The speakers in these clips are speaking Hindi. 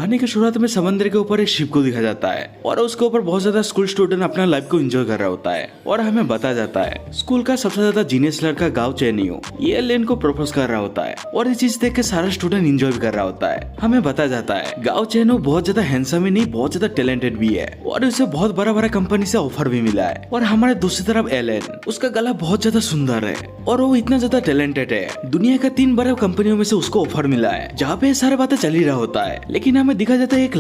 कहानी की शुरुआत में समंदर के ऊपर एक शिप को दिखा जाता है और उसके ऊपर बहुत ज्यादा स्कूल स्टूडेंट अपना लाइफ को एंजॉय कर रहा होता है और हमें बताया जाता है स्कूल का सबसे ज्यादा जीनियस लड़का गाओ चेनियो ये एलियन को प्रपोज कर रहा होता है और ये चीज देख के सारा स्टूडेंट एंजॉय भी कर रहा होता है। हमें बताया जाता है गाओ चेनियो बहुत ज्यादा हैंडसम ही नहीं बहुत ज्यादा टैलेंटेड भी है और उसे बहुत बड़ा बड़ा कंपनी से ऑफर भी मिला है। और हमारे दूसरी तरफ एलियन उसका गला बहुत ज्यादा सुंदर है और वो इतना ज्यादा टैलेंटेड है दुनिया का 3 बड़े कंपनियों में से उसको ऑफर मिला है जहाँ पे सारे बातें चल ही रहा होता है। लेकिन हमें दिखा जाता है एक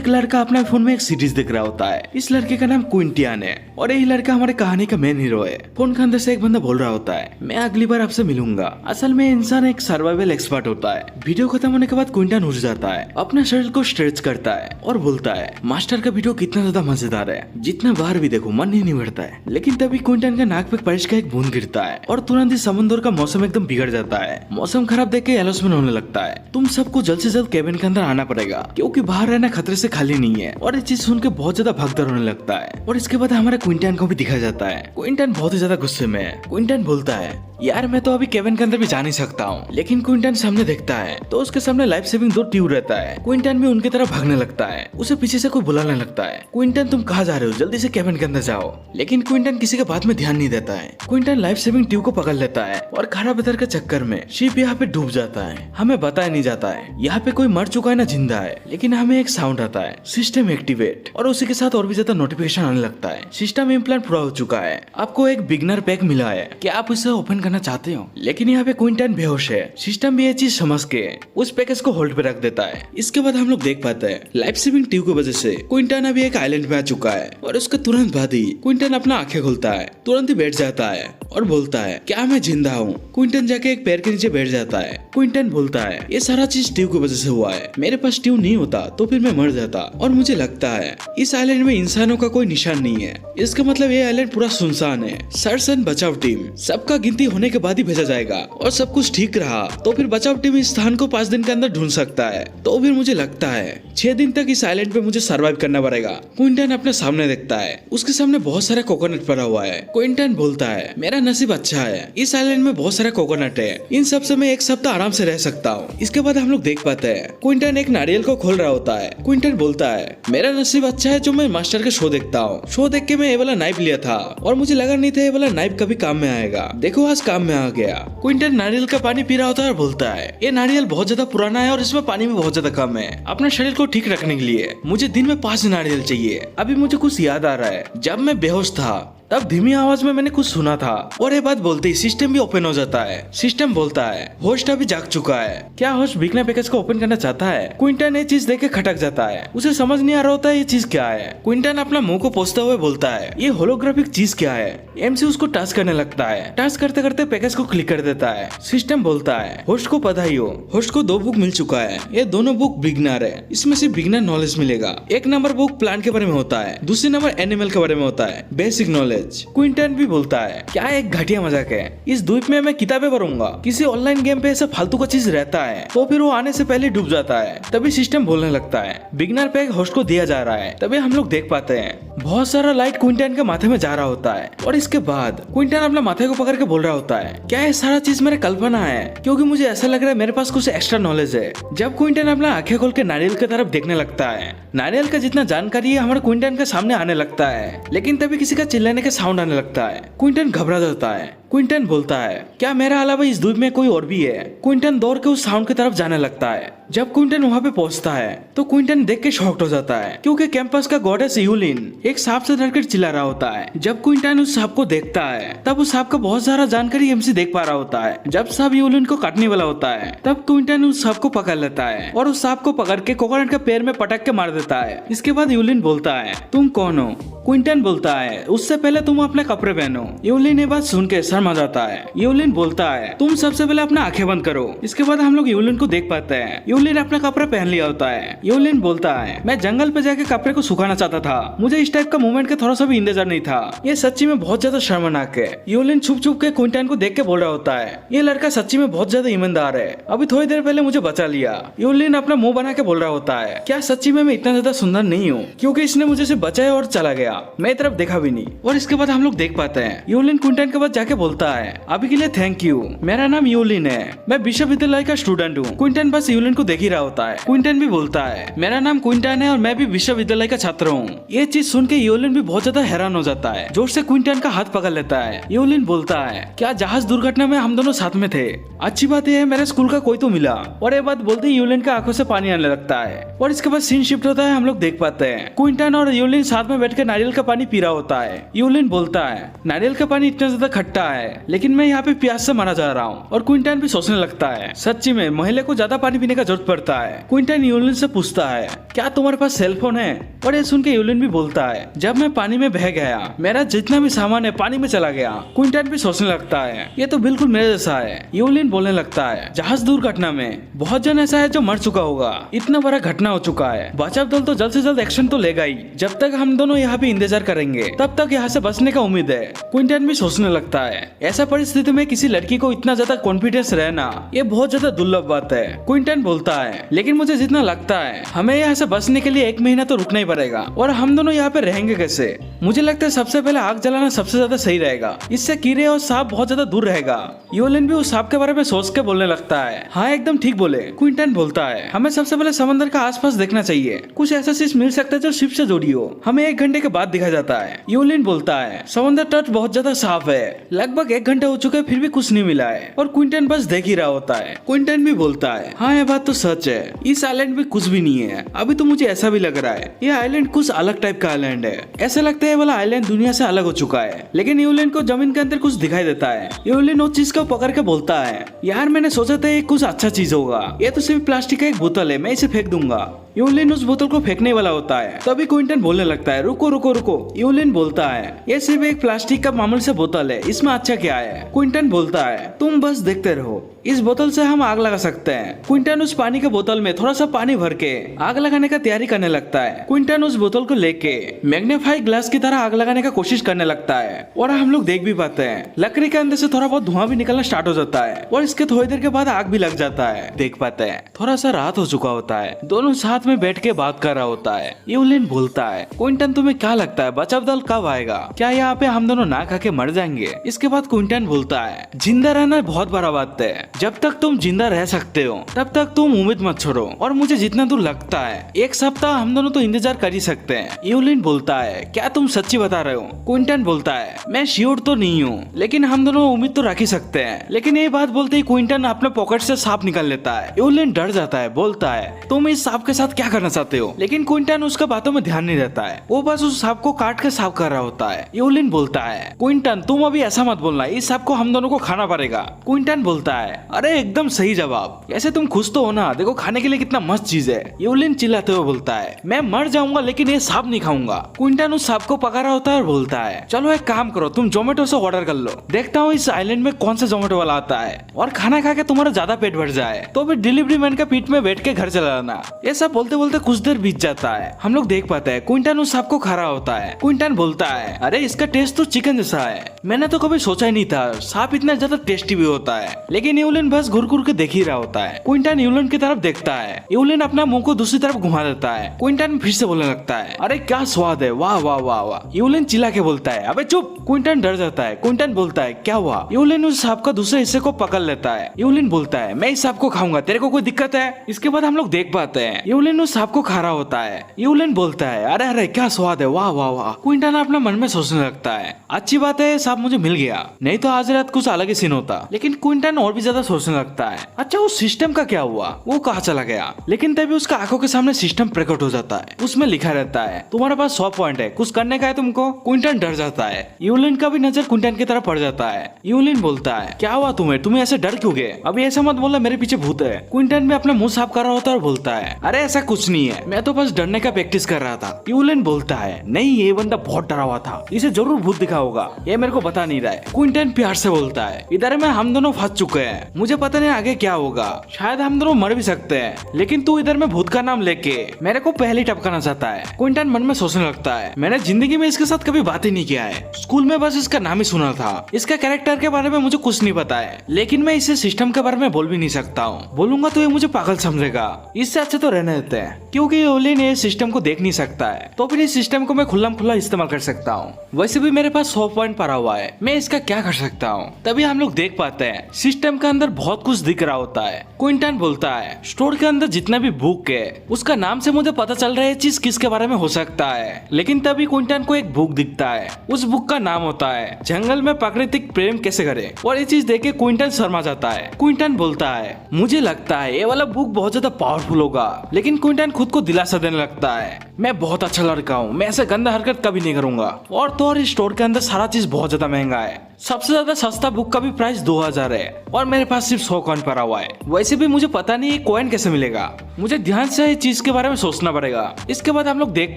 लड़का अपने फोन में एक सीरीज देख रहा होता है। इस लड़के का नाम क्विंटियन है और यही लड़का हमारे कहानी का मेन हीरो है। फोन के अंदर से एक बंदा बोल रहा होता है मैं अगली बार आपसे मिलूंगा। असल में इंसान एक सर्वाइवल एक्सपर्ट होता है। वीडियो खत्म होने के बाद क्विंटियन उठ जाता है अपने शरीर को स्ट्रेच करता है और बोलता है मास्टर का वीडियो कितना ज्यादा मजेदार है जितना बार भी देखो मन ही नहीं भरता है। लेकिन तभी क्विंटियन का नाक पे बारिश का एक बूंद गिरता है और तुरंत ही समुद्र का मौसम एकदम बिगड़ जाता है। मौसम खराब देख के एनाउंसमेंट होने लगता है तुम सबको जल्द से जल्द केबिन के अंदर आना पड़ेगा क्योंकि बाहर रहना खतरे से खाली नहीं है। और ये चीज सुन के बहुत ज्यादा भगदड़ होने लगता है। और इसके बाद हमारे क्विंटियन को भी दिखाया जाता है। क्विंटियन बहुत ही ज्यादा गुस्से में है। क्विंटियन बोलता है यार मैं तो अभी केबिन के अंदर भी जा नहीं सकता हूँ। लेकिन क्विंटियन सामने देखता है तो उसके सामने लाइफ सेविंग 2 ट्यूब रहता है। क्विंटियन भी उनकी तरफ भागने लगता है। उसे पीछे से कोई बुलाने लगता है क्विंटियन तुम कहाँ जा रहे हो जल्दी से केबिन के अंदर जाओ। लेकिन क्विंटियन किसी के बात में ध्यान नहीं देता है। क्विंटियन लाइफ सेविंग ट्यूब को पकड़ लेता है और खराब वेदर के चक्कर में शिप यहाँ पे डूब जाता है। हमें बताया नहीं जाता है यहाँ पे कोई मर चुका है ना जिंदा है। लेकिन हमें एक साउंड आता है सिस्टम एक्टिवेट और उसी के साथ और भी ज्यादा नोटिफिकेशन आने लगता है। सिस्टम इम्प्लांट पूरा हो चुका है। आपको एक बिगनर पैक मिला है क्या आप इसे ओपन करना चाहते हो। लेकिन यहाँ पे क्विंटियन बेहोश है। सिस्टम भी ये चीज समझ के उस पैकेज को होल्ड पे रख देता है। इसके बाद हम लोग देख पाते हैं लाइफ सेविंग ट्यूब की वजह से क्विंटियन अभी एक आइलैंड में आ चुका है और उसके तुरंत बाद ही क्विंटियन अपना आंखें खोलता है तुरंत ही बैठ जाता है और बोलता है क्या मैं जिंदा हूँ। क्विंटियन जाके एक पैर के नीचे बैठ जाता है। क्विंटियन बोलता है ये सारा चीज ट्यूब की वजह से हुआ है मेरे पास ट्यूब नहीं होता तो फिर मैं मर जाता और मुझे लगता है इस आइलैंड में इंसानों का कोई निशान नहीं है। इसका मतलब ये आइलैंड पूरा सुनसान है। सर्च एंड बचाव टीम सबका गिनती होने के बाद ही भेजा जाएगा और सब कुछ ठीक रहा तो फिर बचाव टीम इस स्थान को 5 दिन के अंदर ढूंढ सकता है। तो फिर मुझे लगता है 6 दिन तक इस आइलैंड पे मुझे सरवाइव करना पड़ेगा। क्विंटियन अपने सामने देखता है उसके सामने बहुत सारा कोकोनट पड़ा हुआ है। क्विंटियन बोलता है मेरा नसीब अच्छा है इस आइलैंड में बहुत सारा कोकोनट है इन सब से मैं 1 सप्ताह आराम से रह सकता हूँ। इसके बाद हम लोग देख पाते हैं क्विंटियन एक नारियल को खोल रहा होता है। क्विंटियन बोलता है मेरा नसीब अच्छा है जो मैं मास्टर का शो देखता हूँ। शो देख के मैं ये वाला नाइफ लिया था और मुझे लगा नहीं था ये वाला नाइफ कभी काम में आएगा। देखो आज काम में आ गया। क्विंटियन नारियल का पानी पी रहा होता है और बोलता है ये नारियल बहुत ज्यादा पुराना है और इसमें पानी भी बहुत ज्यादा कम है। अपने शरीर को ठीक रखने के लिए मुझे दिन में 5 नारियल चाहिए। अभी मुझे कुछ याद आ रहा है जब मैं बेहोश था तब धीमी आवाज में मैंने कुछ सुना था और ये बात बोलते ही सिस्टम भी ओपन हो जाता है। सिस्टम बोलता है होस्ट अभी जाग चुका है क्या होस्ट बिगनर पैकेज को ओपन करना चाहता है। क्विंटियन ये चीज देख के खटक जाता है उसे समझ नहीं आ रहा होता है ये चीज क्या है। क्विंटियन अपना मुंह को पोंछते हुए बोलता है ये होलोग्राफिक चीज क्या है। एमसी उसको टच करने लगता है। टच करते करते पैकेज को क्लिक कर देता है। सिस्टम बोलता है होस्ट को बधाई हो होस्ट को 2 बुक मिल चुका है। ये दोनों बुक बिगनर है इसमें से बिगनर नॉलेज मिलेगा। 1 नंबर बुक प्लांट के बारे में होता है दूसरी नंबर एनिमल के बारे में होता है बेसिक नॉलेज। क्विंटियन भी बोलता है क्या एक घटिया मजाक है इस द्वीप में मैं किताबें पढ़ूंगा। किसी ऑनलाइन गेम पे ऐसा फालतू का चीज रहता है तो फिर वो आने से पहले डूब जाता है। तभी सिस्टम बोलने लगता है बिगनर पैक होस्ट को दिया जा रहा है। तभी हम लोग देख पाते हैं बहुत सारा लाइट क्विंटियन के माथे में जा रहा होता है और इसके बाद क्विंटियन अपने माथे को पकड़ के बोल रहा होता है क्या ये सारा चीज मेरा कल्पना है क्योंकि मुझे ऐसा लग रहा है मेरे पास कुछ एक्स्ट्रा नॉलेज है। जब क्विंटियन अपना आंखें खोल के नारियल की तरफ देखने लगता है नारियल का जितना जानकारी है हमारे क्विंटियन के सामने आने लगता है। लेकिन तभी किसी का चिल्लाने का साउंड आने लगता है। क्विंटियन घबरा जाता है। क्विंटियन बोलता है क्या मेरा अलावा इस द्वीप में कोई और भी है। क्विंटियन दौड़ के उस साउंड की तरफ जाने लगता है। जब क्विंटियन वहाँ पे पहुँचता है तो क्विंटियन देख के शॉक्ड हो जाता है क्योंकि कैंपस का गॉडेस यूलिन एक सांप से डरकर चिल्ला रहा होता है। जब क्विंटियन उस सांप को देखता है तब उस सांप का बहुत सारा जानकारी एमसी देख पा रहा होता है। जब सांप यूलिन को काटने वाला होता है तब क्विंटियन उस सांप को पकड़ लेता है और उस सांप को पकड़ के कोकोनट के पेड़ में पटक के मार देता है। इसके बाद यूलिन बोलता है तुम कौन हो। क्विंटियन बोलता है उससे पहले तुम अपने कपड़े पहनो। यूलिन ये बात सुन के शर्मा जाता है। यूलिन बोलता है तुम सबसे पहले अपना आंखें बंद करो। इसके बाद हम लोग यूलिन को देख पाते हैं। यूलिन अपना कपड़ा पहन लिया होता है। यूलिन बोलता है मैं जंगल पे जाके कपड़े को सुखाना चाहता था मुझे इस टाइप का मूवमेंट का थोड़ा सा भी इंतजार नहीं था। ये सच्ची में बहुत ज्यादा शर्मनाक है। यूलिन छुप छुप के क्विंटियन को देख के बोल रहा होता है ये लड़का सच्ची में बहुत ज्यादा ईमानदार है अभी थोड़ी देर पहले मुझे बचा लिया। यूलिन अपना मुंह बना के बोल रहा होता है क्या सच्ची में मैं इतना ज्यादा सुंदर नहीं हूँ क्योंकि इसने मुझे से बचाया और चला गया। गया, मैं तरफ देखा भी नहीं। और इसके बाद हम लोग देख पाते हैं यूलिन क्विंटन के पास जाके बोलता है, अभी के लिए थैंक यू, मेरा नाम यूलिन है, मैं विश्वविद्यालय का स्टूडेंट हूँ। क्विंटन बस यूलिन को देख ही रहा होता है। क्विंटन भी बोलता है, मेरा नाम क्विंटन है और मैं भी विश्वविद्यालय का छात्र हूँ। ये चीज सुन के यूलिन भी बहुत ज्यादा हैरान हो जाता है, जोर से क्विंटन का हाथ पकड़ लेता है। यूलिन बोलता है, क्या जहाज दुर्घटना में हम दोनों साथ में थे? अच्छी बात यह है मेरे स्कूल का कोई तो मिला। और ये बात बोलते ही यूलिन का आंखों से पानी आने लगता है। और इसके बाद सीन शिफ्ट होता है, हम लोग देख पाते हैं क्विंटन और यूलिन साथ में बैठकर नारियल का पानी पी रहा होता है। यूलिन बोलता है, नारियल का पानी इतना ज्यादा खट्टा है, लेकिन मैं यहाँ पे प्यास से मरा जा रहा हूँ। और क्विंटन भी सोचने लगता है, सच्ची में महिला को ज्यादा पानी पीने का जरूरत पड़ता है। क्विंटन यूलिन से पूछता है, क्या तुम्हारे पास सेलफोन है? और ये सुन के यूलिन भी बोलता है, जब मैं पानी में बह गया मेरा जितना भी सामान है पानी में चला गया। क्विंटन भी सोचने लगता है, ये तो बिल्कुल मेरे जैसा है। यूलिन बोलने लगता है, जहाज दुर्घटना में बहुत जन ऐसा है जो मर चुका होगा, इतना बड़ा घटना हो चुका है, बचाव दल तो जल्द से जल्द एक्शन तो लेगा ही। जब तक हम दोनों यहाँ पे इंतजार करेंगे तब तक यहाँ से बचने का उम्मीद है। क्विंटन भी सोचने लगता है, ऐसा परिस्थिति में किसी लड़की को इतना ज्यादा कॉन्फिडेंस रहना ये बहुत ज्यादा दुर्लभ बात है। क्विंटन बोलता है, लेकिन मुझे जितना लगता है हमें यहाँ से बचने के लिए 1 महीना तो रुकना ही पड़ेगा। और हम दोनों यहाँ पे रहेंगे कैसे? मुझे लगता है सबसे पहले आग जलाना सबसे ज्यादा सही रहेगा, इससे कीड़े और सांप बहुत ज्यादा दूर रहेगा। यूलिन भी उस सांप के बारे में सोच के बोलने लगता है, हाँ एकदम ठीक बोले। क्विंटन बोलता है, हमें सबसे पहले समंदर का आसपास देखना चाहिए, कुछ ऐसा चीज मिल सकता है जो शिप से जुड़ी हो। हमें 1 घंटे के बाद दिखा जाता है। यूलिन बोलता है, समंदर तट बहुत ज्यादा साफ है, लगभग 1 घंटा हो चुका है फिर भी कुछ नहीं मिला है। और क्विंटन बस देख ही रहा होता है। क्विंटन भी बोलता है, हाँ ये बात तो सच है, इस आइलैंड में कुछ भी नहीं है। अभी तो मुझे ऐसा भी लग रहा है ये आइलैंड कुछ अलग टाइप का आइलैंड है, ऐसा लगता है वाला आइलैंड दुनिया से अलग हो चुका है। लेकिन यूलिन को जमीन के अंदर कुछ दिखाई देता है। यूलिन उस चीज को पकड़ के बोलता है, यार मैंने सोचा था ये कुछ अच्छा चीज होगा, ये तो सिर्फ प्लास्टिक का एक बोतल है, मैं इसे फेंक दूंगा। यूलिन उस बोतल को फेंकने वाला होता है, तभी क्विंटन बोलने लगता है, रुको रुको रुको। यूलिन बोलता है, ये सिर्फ एक प्लास्टिक का मामूली सा बोतल है, इसमें अच्छा क्या है? क्विंटन बोलता है, तुम बस देखते रहो, इस बोतल से हम आग लगा सकते हैं। क्विंटन उस पानी के बोतल में थोड़ा सा पानी भर के आग लगाने का तैयारी करने लगता है। क्विंटन उस बोतल को लेके मैग्नीफाइड ग्लास की तरह आग लगाने का कोशिश करने लगता है। और हम लोग देख भी पाते हैं लकड़ी के अंदर से थोड़ा बहुत धुआं भी निकलना स्टार्ट हो जाता है। और इसके थोड़ी देर के बाद आग भी लग जाता है। देख पाते हैं थोड़ा सा रात हो चुका होता है, दोनों साथ में बैठ के बात कर रहा होता है। यूलिन बोलता है, क्विंटन तुम्हें क्या लगता है बचाव दल कब आएगा? क्या यहाँ पे हम दोनों ना खा के मर जाएंगे? इसके बाद क्विंटन बोलता है, जिंदा रहना बहुत बड़ा बात है, जब तक तुम जिंदा रह सकते हो तब तक तुम उम्मीद मत छोड़ो। और मुझे जितना दूर लगता है 1 सप्ताह हम दोनों तो इंतजार कर ही सकते हैं। यूलिन बोलता है, क्या तुम सच्ची बता रहे हो? क्विंटन बोलता है, मैं श्योर तो नहीं हूँ, लेकिन हम दोनों उम्मीद तो रख ही सकते हैं। लेकिन ये बात बोलते ही क्विंटन अपने पॉकेट से सांप निकाल लेता है। यूलिन डर जाता है, बोलता है, तुम इस सांप के साथ क्या करना चाहते हो? लेकिन क्विंटन उसका बातों में ध्यान नहीं देता है, वो बस उस सांप को काट के साफ कर रहा होता है। यूलिन बोलता है, क्विंटन तुम अभी ऐसा मत बोलना, इस सांप को हम दोनों को खाना पड़ेगा। क्विंटन बोलता है, अरे एकदम सही जवाब, ऐसे तुम खुश तो हो ना, देखो खाने के लिए कितना मस्त चीज है। यूलिन चिल्लाते हुए बोलता है, मैं मर जाऊंगा लेकिन ये सांप नहीं खाऊंगा। क्विंटन उस सांप को पकड़ रहा होता है और बोलता है, चलो एक काम करो, तुम जोमेटो से ऑर्डर कर लो, देखता हूँ इस आइलैंड में कौन सा जोमेटो वाला आता है, और खाना खा के तुम्हारा ज्यादा पेट भर जाए तो फिर डिलीवरी मैन का पीठ में बैठ के घर चला जाना। ये सब बोलते बोलते कुछ देर बीत जाता है। हम लोग देख पाते हैं क्विंटन उस सांप को खा रहा होता है। क्विंटन बोलता है, अरे इसका टेस्ट तो चिकन जैसा है, मैंने तो कभी सोचा ही नहीं था सांप इतना ज्यादा टेस्टी भी होता है। लेकिन यूलिन बस घुर घुर के देख ही रहा होता है। क्विंटन यूलिन की तरफ देखता है, यूलिन अपना मुंह को दूसरी तरफ घुमा देता है। क्विंटन फिर से बोलने लगता है, अरे क्या स्वाद है, वाह वाह वाह वाह। यूलिन चिल्ला के बोलता है, अबे चुप। क्विंटन डर जाता है। क्विंटन बोलता है, क्या हुआ? यूलिन उस सांप का दूसरे हिस्से को पकड़ लेता है। यूलिन बोलता है, मैं इस सांप को खाऊंगा, तेरे को कोई दिक्कत है? इसके बाद हम लोग देख पाते हैं यूलिन उस सांप को खा रहा होता है। यूलिन बोलता है, अरे अरे क्या स्वाद है, वाह वाह वाह। क्विंटन अपना मन में सोचने लगता है, अच्छी बात है सांप मुझे मिल गया, नहीं तो आज रात कुछ अलग ही सीन होता। लेकिन क्विंटन और भी ज्यादा सोचने लगता है, अच्छा उस सिस्टम का क्या हुआ, वो कहाँ चला गया? लेकिन तभी उसका आंखों के सामने सिस्टम प्रकट हो जाता है। उसमें लिखा रहता है, तुम्हारे पास 100 पॉइंट है, कुछ करने का है तुमको। क्विंटन डर जाता है। यूलिन का भी नजर क्विंटन की तरफ पड़ जाता है। यूलिन बोलता है, क्या हुआ तुम्हें ऐसे डर क्यों गए? अभी ऐसा मत बोलना मेरे पीछे भूत है। क्विंटन भी अपना मुंह साफ कर रहा होता है और बोलता है, अरे ऐसा कुछ नहीं है, मैं तो बस डरने का प्रैक्टिस कर रहा था। यूलिन बोलता है, नहीं ये बंदा बहुत डरा हुआ था, इसे जरूर भूत दिखा होगा, ये मेरे को बता नहीं रहा है। क्विंटन प्यार से बोलता है, इधर में हम दोनों फंस चुके हैं, मुझे पता नहीं आगे क्या होगा, शायद हम दोनों मर भी सकते हैं, लेकिन तू इधर में भूत का नाम लेके मेरे को पहले टपकाना चाहता है। क्विंटन मन में सोचने लगता है, मैंने जिंदगी में इसके साथ कभी बात ही नहीं किया है, स्कूल में बस इसका नाम ही सुना था, इसका कैरेक्टर के बारे में मुझे कुछ नहीं पता है, लेकिन मैं इसे सिस्टम के बारे में बोल भी नहीं सकता हूँ, बोलूंगा तो ये मुझे पागल समझेगा, इससे अच्छा तो रहने देता देते हैं क्योंकि यूलिन ये सिस्टम को देख नहीं सकता है, तो फिर इस सिस्टम को मैं खुल्लम खुल्ला इस्तेमाल कर सकता हूँ। वैसे भी मेरे पास 100 पॉइंट पड़ा हुआ है, मैं इसका क्या कर सकता हूँ। तभी हम लोग देख पाते हैं सिस्टम के अंदर बहुत कुछ दिख रहा होता है। क्विंटन बोलता है स्टोर के अंदर जितना भी बुक है उसका नाम से मुझे पता चल रहा है चीज किसके बारे में हो सकता है। लेकिन तभी क्विंटन को एक बुक दिखता है, उस बुक का नाम होता है जंगल में प्राकृतिक प्रेम कैसे करें, और ये चीज देख के क्विंटन शर्मा जाता है। क्विंटन बोलता है मुझे लगता है ये वाला बुक बहुत ज्यादा पावरफुल होगा, लेकिन क्विंटन खुद को दिलासा देने लगता है मैं बहुत अच्छा लड़का हूँ, मैं ऐसे गंदा हरकत कभी नहीं करूंगा। और तो और इस स्टोर के अंदर सारा चीज बहुत ज्यादा महंगा है, सबसे ज्यादा सस्ता बुक का भी प्राइस 2000 है और मेरे पास सिर्फ 100 कॉइन पड़ा हुआ है। वैसे भी मुझे पता नहीं ये कॉइन कैसे मिलेगा, मुझे ध्यान से इस चीज के बारे में सोचना पड़ेगा। इसके बाद हम लोग देख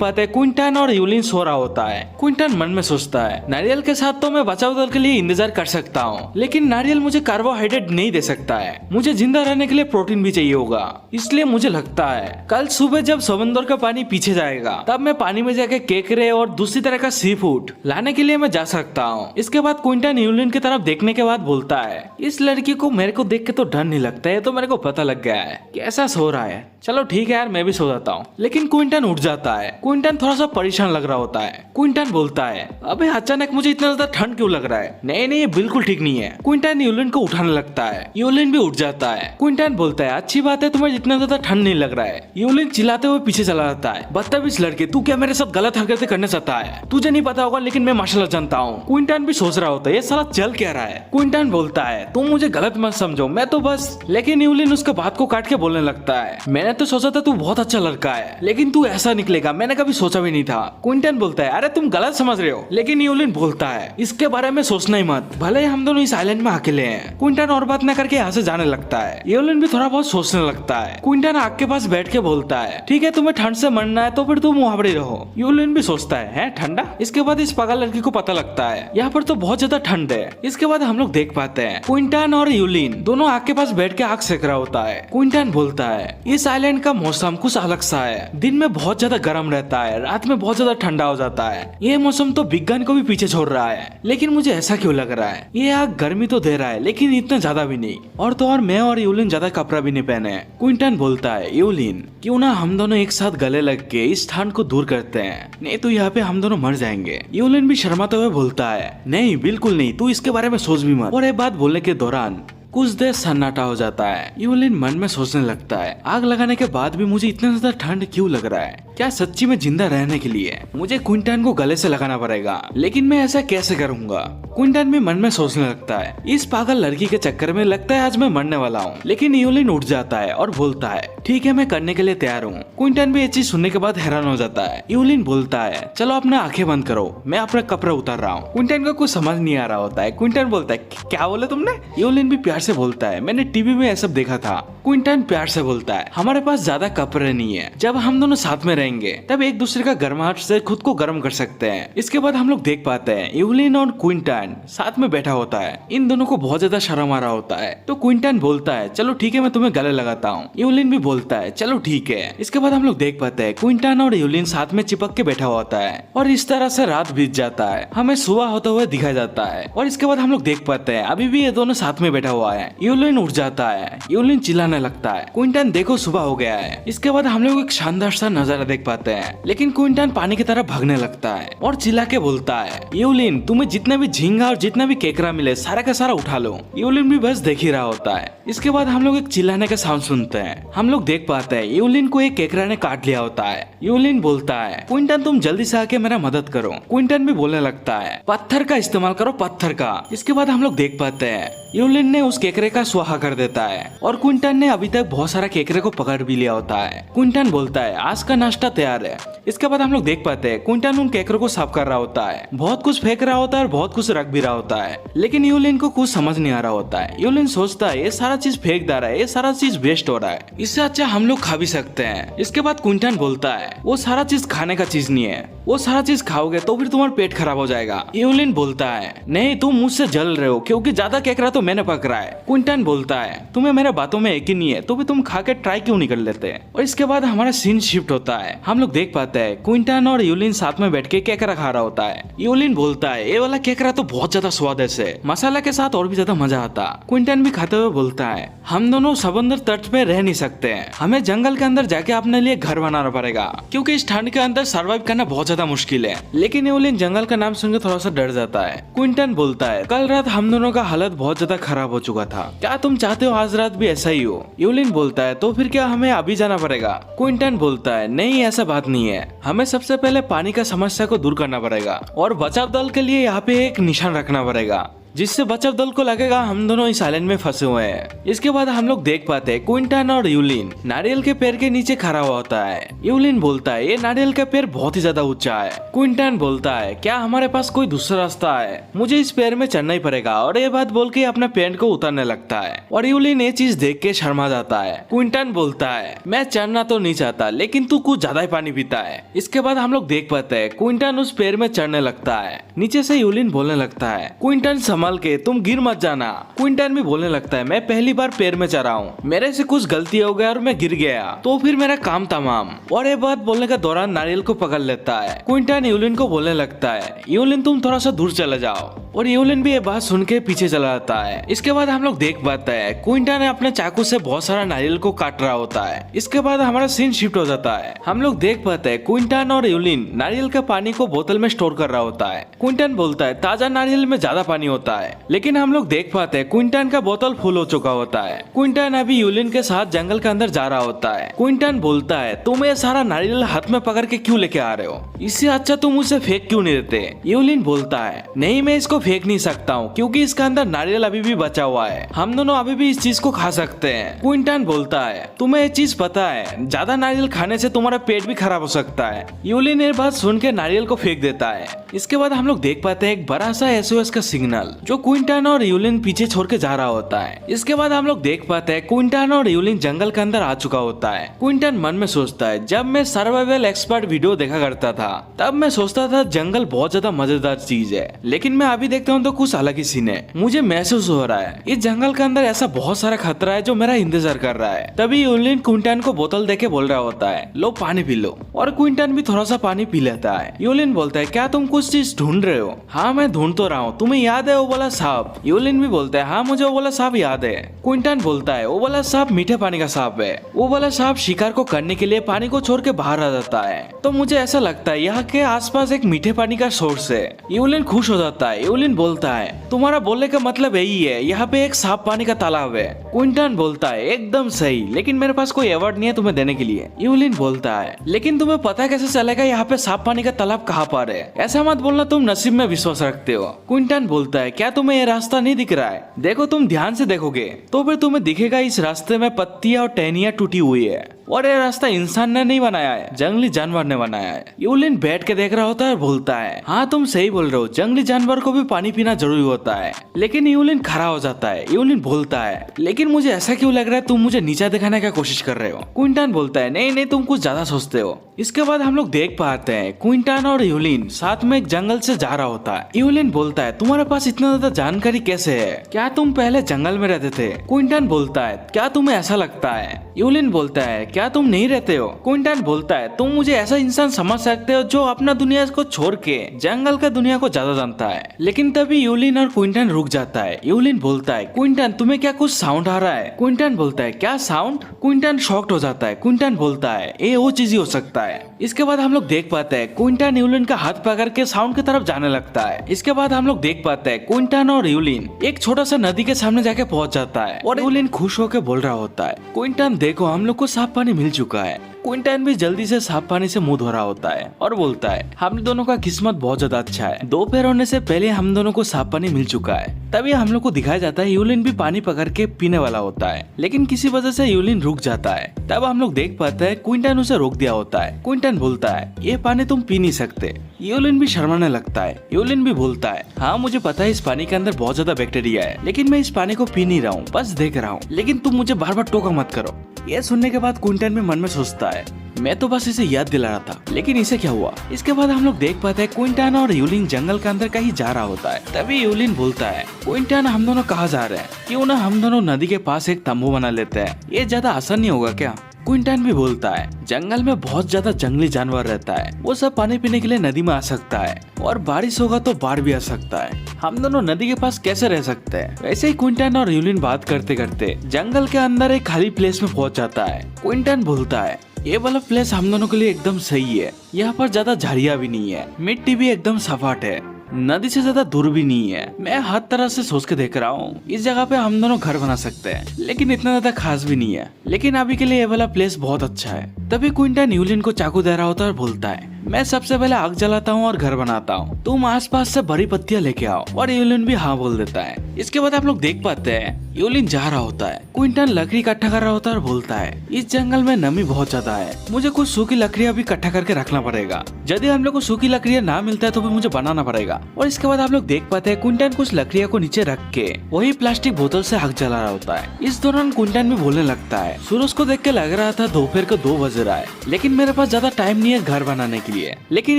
पाते हैं क्विंटन और यूलिन सो रहा होता है। क्विंटन मन में सोचता है नारियल के साथ तो मैं बचाव दल के लिए इंतजार कर सकता हूँ, लेकिन नारियल मुझे कार्बोहाइड्रेट नहीं दे सकता है, मुझे जिंदा रहने के लिए प्रोटीन भी चाहिए होगा। इसलिए मुझे लगता है कल सुबह जब समंदर का पानी पीछे जाएगा तब मैं पानी में जाके केकरे और दूसरी तरह का सी फूड लाने के लिए मैं जा सकता हूँ। इसके बाद क्विंटन यूलिन की तरफ देखने के बाद बोलता है इस लड़की को मेरे को देख के तो डर नहीं लगता है, तो मेरे को पता लग गया है कैसा सो रहा है। चलो ठीक है यार, मैं भी सो जाता हूँ। लेकिन क्विंटन उठ जाता है। क्विंटन थोड़ा सा परेशान लग रहा होता है। क्विंटन बोलता है अबे अचानक मुझे इतना ज्यादा ठंड क्यों लग रहा है। नहीं नहीं, ये बिल्कुल ठीक नहीं है। क्विंटन यूलिन को उठाने लगता है। यूलिन भी उठ जाता है। क्विंटन बोलता है अच्छी बात है, तुम्हें इतना ज्यादा ठंड नहीं लग रहा है। यूलिन चिल्लाते हुए पीछे चला जाता है। बदतमीज लड़के, तू क्या मेरे साथ गलत हरकतें करना चाहता है? तुझे नहीं पता होगा लेकिन मैं मार्शल आर्ट जानता हूँ। क्विंटन भी सोच रहा होता है ये साला चल क्या रहा है। क्विंटन बोलता है तुम मुझे गलत मत समझो, मैं तो बस। लेकिन यूलिन उसके बात को काट के बोलने लगता है मैंने तो सोचा था तू बहुत अच्छा लड़का है, लेकिन तू ऐसा निकलेगा मैंने कभी सोचा भी नहीं था। क्विंटन बोलता है अरे तुम गलत समझ रहे हो। लेकिन यूलिन बोलता है इसके बारे में सोचना ही मत, भले ही हम दोनों इस आइलैंड में अकेले हैं। क्विंटन और बात न करके यहाँ से जाने लगता है। यूलिन भी थोड़ा बहुत सोचने लगता है। क्विंटन आग के पास बैठ के बोलता है ठीक है, तुम्हें ठंड से मरना है तो फिर तुम वहाँ पर रहो। यूलिन भी सोचता है ठंडा। इसके बाद इस पागल लड़की को पता लगता है यहाँ पर तो बहुत ज्यादा ठंड है। इसके बाद हम लोग देख पाते हैं क्विंटन और यूलिन दोनों आग के पास बैठ के आग सेक रहा होता है। क्विंटन बोलता है इस आइलैंड का मौसम कुछ अलग सा है, दिन में बहुत ज्यादा गर्म रहता है, रात में बहुत ज्यादा ठंडा हो जाता है। ये मौसम तो विज्ञान को भी पीछे छोड़ रहा है, लेकिन मुझे ऐसा क्यों लग रहा है ये आग गर्मी तो दे रहा है लेकिन इतना ज्यादा भी नहीं। और तो और मैं और यूलिन ज्यादा कपड़ा भी नहीं पहने। क्विंटन बोलता है यूलिन क्यों ना हम दोनों एक साथ गले लग के इस ठंड को दूर करते हैं, नहीं तो यहाँ पे हम दोनों मर जाएंगे। यूलिन भी शर्माते हुए बोलता है नहीं बिल्कुल नहीं, तू इसके बारे में सोच भी मत। और ये बात बोलने के दौरान कुछ देर सन्नाटा हो जाता है। यूलिन मन में सोचने लगता है आग लगाने के बाद भी मुझे इतना ज्यादा ठंड क्यों लग रहा है, क्या सच्ची में जिंदा रहने के लिए मुझे क्विंटन को गले से लगाना पड़ेगा, लेकिन मैं ऐसा कैसे करूंगा। क्विंटन भी मन में सोचने लगता है इस पागल लड़की के चक्कर में लगता है आज मैं मरने वाला हूँ। लेकिन यूलिन उठ जाता है और बोलता है ठीक है मैं करने के लिए तैयार हूँ। क्विंटन भी ये चीज सुनने के बाद हैरान हो जाता है। यूलिन बोलता है चलो अपने आंखें बंद करो, मैं अपना कपड़ा उतार रहा हूँ। क्विंटन को कुछ समझ नहीं आ रहा होता है। क्विंटन बोलता है क्या बोले तुमने? यूलिन भी प्यार से बोलता है मैंने टीवी में ऐसा देखा था। क्विंटन प्यार से बोलता है हमारे पास ज्यादा कपड़े नहीं है, जब हम दोनों साथ में रहेंगे तब एक दूसरे का गर्माहट से खुद को गर्म कर सकते हैं। इसके बाद हम लोग देख पाते हैं यूलिन और क्विंटन साथ में बैठा होता है। इन दोनों को बहुत ज्यादा शर्म आ रहा होता है, तो क्विंटन बोलता है चलो ठीक है मैं तुम्हें गले लगाता हूँ। यूलिन भी बोलता है चलो ठीक है। इसके बाद हम लोग देख पाते हैं क्विंटन और यूलिन साथ में चिपक के बैठा होता है और इस तरह से रात बीत जाता है, हमें सुबह होते हुए दिखाया जाता है। और इसके बाद हम लोग देख पाते हैं अभी भी ये दोनों साथ में बैठा हुआ है। यूलिन उठ जाता है। यूलिन चिल्लाने लगता है क्विंटन देखो सुबह हो गया है। इसके बाद हम लोग एक शानदार सा नजारा देख पाते हैं, लेकिन क्विंटन पानी की तरफ भागने लगता है और चिल्ला के बोलता है यूलिन तुम्हें जितना भी झींगा और जितना भी केकरा मिले सारा का सारा उठा लो। यूलिन भी बस देख ही रहा होता है। इसके बाद हम लोग एक चिल्लाने का साउंड सुनते हैं। हम लोग देख पाते हैं यूलिन को एक केकरा ने काट लिया होता है। यूलिन बोलता है क्विंटन तुम जल्दी से आके मेरा मदद करो। क्विंटन भी बोलने लगता है पत्थर का इस्तेमाल करो, पत्थर का। इसके बाद हम लोग देख पाते हैं यूलिन ने उस केकरे का स्वाहा कर देता है और क्विंटन ने अभी तक बहुत सारा केकरे को पकड़ भी लिया होता है। क्विंटन बोलता है आज का नाश्ता तैयार है। इसके बाद हम लोग देख पाते हैं क्विंटन उन केकरों को साफ कर रहा होता है, बहुत कुछ फेंक रहा होता है और बहुत कुछ रख भी रहा होता है, लेकिन यूलिन को कुछ समझ नहीं आ रहा होता है। यूलिन सोचता है ये सारा चीज फेंक दे रहा है, ये सारा चीज वेस्ट हो रहा है, इससे अच्छा हम लोग खा भी सकते हैं। इसके बाद क्विंटन बोलता है वो सारा चीज खाने का चीज नहीं है, वो सारा चीज खाओगे तो फिर तुम्हारा पेट खराब हो जाएगा। यूलिन बोलता है नहीं तुम मुझसे जल रहे हो क्योंकि ज्यादा केकड़ा तो मैंने पकड़ा है। क्विंटन बोलता है तुम्हें मेरे बातों में यकीन नहीं है तो भी तुम खा के ट्राई क्यों नहीं कर लेते। और इसके बाद हमारा सीन शिफ्ट होता है। हम लोग देख पाते हैं क्विंटन और यूलिन साथ में बैठ के केकड़ा खा रहा होता है। यूलिन बोलता है ये वाला केकड़ा तो बहुत ज्यादा स्वादिष्ट है, मसाला के साथ और भी ज्यादा मजा आता। क्विंटन भी खाते हुए बोलता है हम दोनों समंदर तट पे रह नहीं सकते हैं, हमें जंगल के अंदर जाके अपने लिए घर बनाना पड़ेगा क्योंकि इस ठंड के अंदर सर्वाइव करना बहुत ज्यादा मुश्किल है। लेकिन यूलिन जंगल का नाम सुनकर थोड़ा सा डर जाता है। क्विंटन बोलता है कल रात हम दोनों का हालत बहुत ज्यादा खराब हो चुका था, क्या तुम चाहते हो आज रात भी ऐसा ही हो। यूलिन बोलता है तो फिर क्या हमें अभी जाना पड़ेगा। क्विंटन बोलता है नहीं ऐसा बात नहीं है, हमें सबसे पहले पानी का समस्या को दूर करना पड़ेगा और बचाव दल के लिए यहाँ पे एक निशान रखना पड़ेगा जिससे बचाव दल को लगेगा हम दोनों इस आइलैंड में फंसे हुए हैं। इसके बाद हम लोग देख पाते हैं क्विंटन और यूलिन नारियल के पेड़ के नीचे खड़ा हुआ होता है। यूलिन बोलता है ये नारियल का पेड़ बहुत ही ज्यादा ऊंचा है। क्विंटन बोलता है क्या हमारे पास कोई दूसरा रास्ता है, मुझे इस पेड़ में चढ़ना ही पड़ेगा। और ये बात बोल के अपने पेड़ को उतारने लगता है और यूलिन ये चीज देख के शर्मा जाता है। क्विंटन बोलता है मैं चढ़ना तो नहीं चाहता लेकिन तू कुछ ज्यादा ही पानी पीता है। इसके बाद हम लोग देख पाते हैं क्विंटन उस पेड़ में चढ़ने लगता है। नीचे से यूलिन बोलने लगता है क्विंटन संभल के तुम गिर मत जाना। क्विंटन भी बोलने लगता है मैं पहली बार पेड़ में चढ़ा हूँ, मेरे से कुछ गलती हो गया और मैं गिर गया तो फिर मेरा काम तमाम। और ये बात बोलने के दौरान नारियल को पकड़ लेता है। क्विंटन यूलिन को बोलने लगता है यूलिन तुम थोड़ा सा दूर चले जाओ और यूलिन भी ये बात सुन के पीछे चला जाता है। इसके बाद हम लोग देख पाते हैं क्विंटन अपने चाकू से बहुत सारा नारियल को काट रहा होता है। इसके बाद हमारा सीन शिफ्ट हो जाता है। हम लोग देख पाते हैं क्विंटन और यूलिन नारियल का पानी को बोतल में स्टोर कर रहा होता है। क्विंटन बोलता है ताजा नारियल में ज्यादा पानी होता है, लेकिन हम लोग देख पाते हैं क्विंटन का बोतल फुल हो चुका होता है। क्विंटन अभी यूलिन के साथ जंगल के अंदर जा रहा होता है। क्विंटन बोलता है तुम ये सारा नारियल हाथ में पकड़ के क्यों लेके आ रहे हो, इससे अच्छा तुम उसे फेंक क्यों नहीं देते। यूलिन बोलता है नहीं मैं इसको फेंक नहीं सकता हूँ क्योंकि इसके अंदर नारियल अभी भी बचा हुआ है, हम दोनों अभी भी इस चीज को खा सकते हैं। क्विंटन बोलता है तुम्हें ये चीज पता है ज्यादा नारियल खाने से तुम्हारा पेट भी खराब हो सकता है। यूलिन ये बात सुन के नारियल को फेंक देता है। इसके बाद हम लोग देख पाते हैं एक बड़ा सा SOS का सिग्नल जो क्विंटन और यूलिन पीछे छोड़ के जा रहा होता है। इसके बाद हम लोग देख पाते हैं क्विंटन और यूलिन जंगल के अंदर आ चुका होता है। क्विंटन मन में सोचता है जब मैं सर्वाइवल एक्सपर्ट वीडियो देखा करता था तब मैं सोचता था जंगल बहुत ज्यादा मजेदार चीज है, लेकिन मैं अभी देखता हूँ तो कुछ अलग ही सीन है। मुझे महसूस हो रहा है इस जंगल के अंदर ऐसा बहुत सारा खतरा है जो मेरा इंतजार कर रहा है। तभी यूलिन क्विंटन को बोतल देके बोल रहा होता है लो पानी पी लो, और क्विंटन भी थोड़ा सा पानी पी लेता है। यूलिन बोलता है क्या तुम कुछ चीज ढूंढ रहे हो। हाँ मैं ढूंढ तो रहा हूँ, तुम्हें याद है वो वाला सांप। यूलिन भी बोलता है हाँ मुझे वो वाला सांप याद है। क्विंटन बोलता है वो वाला सांप मीठे पानी का सांप है, वो वाला सांप शिकार को करने के लिए पानी को छोड़ के बाहर आ जाता है। तो मुझे ऐसा लगता है यहाँ के आसपास एक मीठे पानी का सोर्स है। यूलिन खुश हो जाता है। यूलिन बोलता है तुम्हारा बोलने का मतलब यही है, यहाँ पे एक साफ पानी का तालाब है। क्विंटन बोलता है एकदम सही, लेकिन मेरे पास कोई अवार्ड नहीं है तुम्हें देने के लिए। यूलिन बोलता है लेकिन तुम्हें पता कैसे चलेगा यहाँ पे साफ पानी का तालाब कहाँ पर है, ऐसा मत बोलना तुम नसीब में विश्वास रखते हो। क्विंटन बोलता है क्या तुम्हें ये रास्ता नहीं दिख रहा है, देखो तुम ध्यान से देखोगे तो फिर तुम्हें दिखेगा इस रास्ते में पत्तियां और टहनियां टूटी हुई है और ये रास्ता इंसान ने नहीं बनाया है, जंगली जानवर ने बनाया है। यूलिन बैठ के देख रहा होता है और बोलता है हाँ तुम सही बोल रहे हो, जंगली जानवर को भी पानी पीना जरूरी होता है। लेकिन यूलिन खड़ा हो जाता है। यूलिन बोलता है लेकिन मुझे ऐसा क्यों लग रहा है तुम मुझे नीचा दिखाने का कोशिश कर रहे हो। क्विंटन बोलता है नहीं नहीं तुम कुछ ज्यादा सोचते हो। इसके बाद हम लोग देख पाते हैं क्विंटन और यूलिन साथ में एक जंगल से जा रहा होता है। यूलिन बोलता है तुम्हारे पास इतना ज्यादा जानकारी कैसे है, क्या तुम पहले जंगल में रहते थे। क्विंटन बोलता है क्या तुम्हें ऐसा लगता है। यूलिन बोलता है क्या तुम नहीं रहते हो। क्विंटन बोलता है तुम मुझे ऐसा इंसान समझ सकते हो जो अपना दुनिया को छोड़ के जंगल का दुनिया को ज्यादा जानता है। लेकिन तभी यूलिन और क्विंटन रुक जाता है। यूलिन बोलता है क्विंटन तुम्हें क्या कुछ साउंड आ रहा है। क्विंटन बोलता है क्या साउंड। क्विंटन शॉक्ड हो जाता है। क्विंटन बोलता है ये वो चीज ही हो सकता है। इसके बाद हम लोग देख पाते हैं क्विंटन यूलिन का हाथ पकड़ के साउंड की तरफ जाने लगता है। इसके बाद हम लोग देख पाते हैं क्विंटन और यूलिन एक छोटा सा नदी के सामने जाके पहुंच जाता है और यूलिन खुश होकर बोल रहा होता है क्विंटन देखो हम लोग को साफ पानी मिल चुका है। क्विंटन भी जल्दी से साफ पानी से मुंह धो रहा होता है और बोलता है हम दोनों का किस्मत बहुत ज्यादा अच्छा है, दोपहर होने से पहले हम दोनों को साफ पानी मिल चुका है। तभी हम लोग को दिखाया जाता है यूलिन भी पानी पकड़ के पीने वाला होता है, लेकिन किसी वजह से यूलिन रुक जाता है। तब हम लोग देख पाते हैं क्विंटन उसे रोक दिया होता है। क्विंटन बोलता है ये पानी तुम पी नहीं सकते। यूलिन भी शर्माने लगता है। यूलिन भी बोलता है हाँ मुझे पता है इस पानी के अंदर बहुत ज्यादा बैक्टीरिया है, लेकिन मैं इस पानी को पी नहीं रहा हूँ, बस देख रहा हूँ, लेकिन तुम मुझे बार बार टोका मत करो। ये सुनने के बाद क्विंटन भी मन में सोचता है, मैं तो बस इसे याद दिला रहा था, लेकिन इसे क्या हुआ। इसके बाद हम लोग देख पाते हैं क्विंटन और यूलिन जंगल के अंदर कहीं जा रहा होता है। तभी यूलिन बोलता है, क्विंटन हम दोनों कहाँ जा रहे हैं, क्यों ना हम दोनों नदी के पास एक तंबू बना लेते हैं, ये ज्यादा आसान नहीं होगा क्या। क्विंटन भी बोलता है, जंगल में बहुत ज्यादा जंगली जानवर रहता है, वो सब पानी पीने के लिए नदी में आ सकता है, और बारिश होगा तो बाढ़ भी आ सकता है, हम दोनों नदी के पास कैसे रह सकते हैं। वैसे ही क्विंटन और यूलिन बात करते करते जंगल के अंदर एक खाली प्लेस में पहुंच जाता है। क्विंटन बोलता है, ये वाला प्लेस हम दोनों के लिए एकदम सही है, यहाँ पर ज्यादा झाड़ियाँ भी नहीं है, मिट्टी भी एकदम सपाट है, नदी से ज्यादा दूर भी नहीं है। मैं हर तरह से सोच के देख रहा हूँ, इस जगह पे हम दोनों घर बना सकते हैं, लेकिन इतना ज्यादा खास भी नहीं है, लेकिन अभी के लिए ये वाला प्लेस बहुत अच्छा है। तभी क्विंटन यूलिन को चाकू दे रहा होता है और बोलता है, मैं सबसे पहले आग जलाता हूँ और घर बनाता हूँ, तुम आसपास से बड़ी पत्तियां लेके आओ। और यूलिन भी हाँ बोल देता है। इसके बाद आप लोग देख पाते हैं यूलिन जा रहा होता है, क्विंटन लकड़ी इकट्ठा कर रहा होता है और बोलता है, इस जंगल में नमी बहुत ज्यादा है, मुझे कुछ सूखी लकड़ियां भी इकट्ठा करके रखना पड़ेगा, यदि हम लोग को सूखी लकड़ियां ना मिलता है तो भी मुझे बनाना पड़ेगा। और इसके बाद आप लोग देख पाते हैं क्विंटन कुछ लकड़ियों को नीचे रख के वही प्लास्टिक बोतल से आग जला रहा होता है। इस दौरान क्विंटन भी बोलने लगता है, सूरज को देख के लग रहा था दोपहर को 2 बज रहा है, लेकिन मेरे पास ज्यादा टाइम नहीं है घर बनाने के लिए, लेकिन